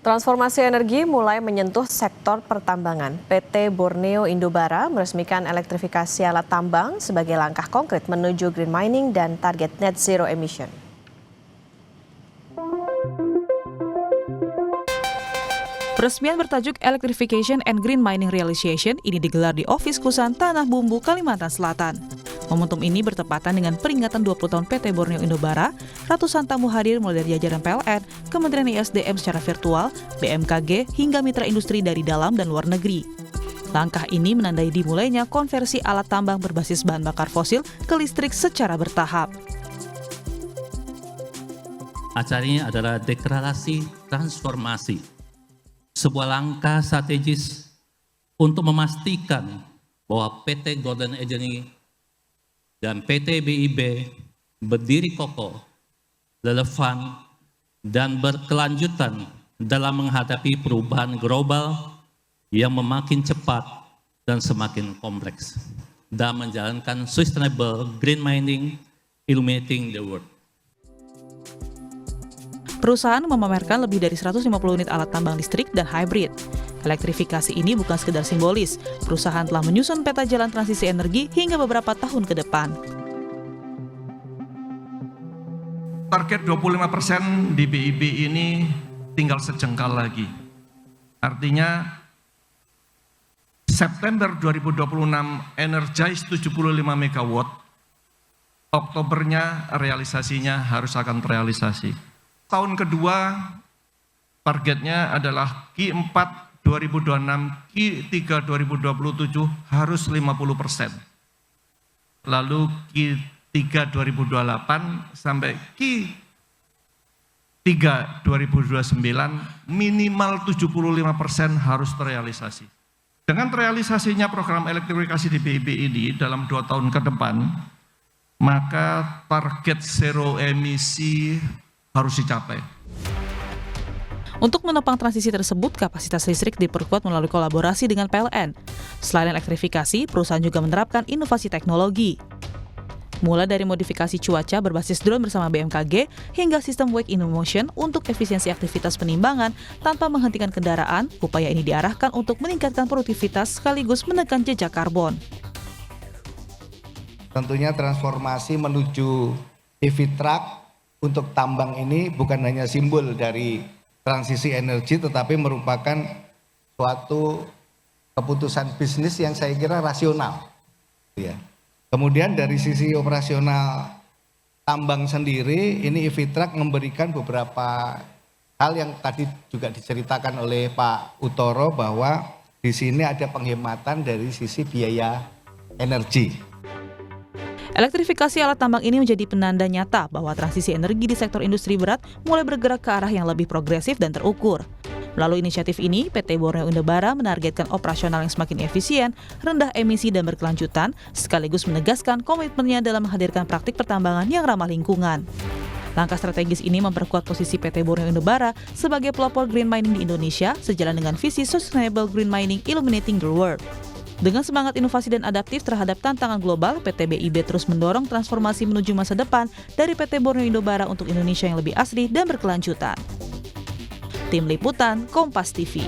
Transformasi energi mulai menyentuh sektor pertambangan. PT Borneo Indobara meresmikan elektrifikasi alat tambang sebagai langkah konkret menuju green mining dan target net zero emission. Peresmian bertajuk Electrification and Green Mining Realization ini digelar di Office Kusan Tanah Bumbu, Kalimantan Selatan. Momentum ini bertepatan dengan peringatan 20 tahun PT Borneo Indobara. Ratusan tamu hadir mulai dari jajaran PLN, Kementerian ISDM secara virtual, BMKG, hingga mitra industri dari dalam dan luar negeri. Langkah ini menandai dimulainya konversi alat tambang berbasis bahan bakar fosil ke listrik secara bertahap. Acara ini adalah deklarasi transformasi, sebuah langkah strategis untuk memastikan bahwa PT Golden Energy dan PT BIB berdiri kokoh, relevan, dan berkelanjutan dalam menghadapi perubahan global yang semakin cepat dan semakin kompleks, dan menjalankan sustainable green mining, illuminating the world. Perusahaan memamerkan lebih dari 150 unit alat tambang listrik dan hybrid. Elektrifikasi ini bukan sekedar simbolis, perusahaan telah menyusun peta jalan transisi energi hingga beberapa tahun ke depan. Target 25% di BIB ini tinggal sejengkal lagi. Artinya September 2026 energize 75 MW, Oktobernya realisasinya harus akan terrealisasi. Tahun kedua targetnya adalah Q4 2026, Q3 2027 harus 50%. Lalu Q3 2028 sampai Q3 2029 minimal 75% harus terrealisasi. Dengan terrealisasinya program elektrifikasi di BIB ini dalam 2 tahun ke depan, maka target zero emisi harus dicapai. Untuk menopang transisi tersebut, kapasitas listrik diperkuat melalui kolaborasi dengan PLN. Selain elektrifikasi, perusahaan juga menerapkan inovasi teknologi. Mulai dari modifikasi cuaca berbasis drone bersama BMKG, hingga sistem wake in motion untuk efisiensi aktivitas penimbangan tanpa menghentikan kendaraan, upaya ini diarahkan untuk meningkatkan produktivitas sekaligus menekan jejak karbon. Tentunya transformasi menuju EV truck untuk tambang ini bukan hanya simbol dari transisi energi, tetapi merupakan suatu keputusan bisnis yang saya kira rasional. Ya. Kemudian dari sisi operasional tambang sendiri, ini EV truck memberikan beberapa hal yang tadi juga diceritakan oleh Pak Utoro, bahwa di sini ada penghematan dari sisi biaya energi. Elektrifikasi alat tambang ini menjadi penanda nyata bahwa transisi energi di sektor industri berat mulai bergerak ke arah yang lebih progresif dan terukur. Melalui inisiatif ini, PT Borneo Indobara menargetkan operasional yang semakin efisien, rendah emisi dan berkelanjutan, sekaligus menegaskan komitmennya dalam menghadirkan praktik pertambangan yang ramah lingkungan. Langkah strategis ini memperkuat posisi PT Borneo Indobara sebagai pelopor green mining di Indonesia, sejalan dengan visi Sustainable Green Mining Illuminating the World. Dengan semangat inovasi dan adaptif terhadap tantangan global, PT BIB terus mendorong transformasi menuju masa depan dari PT Borneo Indobara untuk Indonesia yang lebih asri dan berkelanjutan. Tim Liputan, Kompas TV.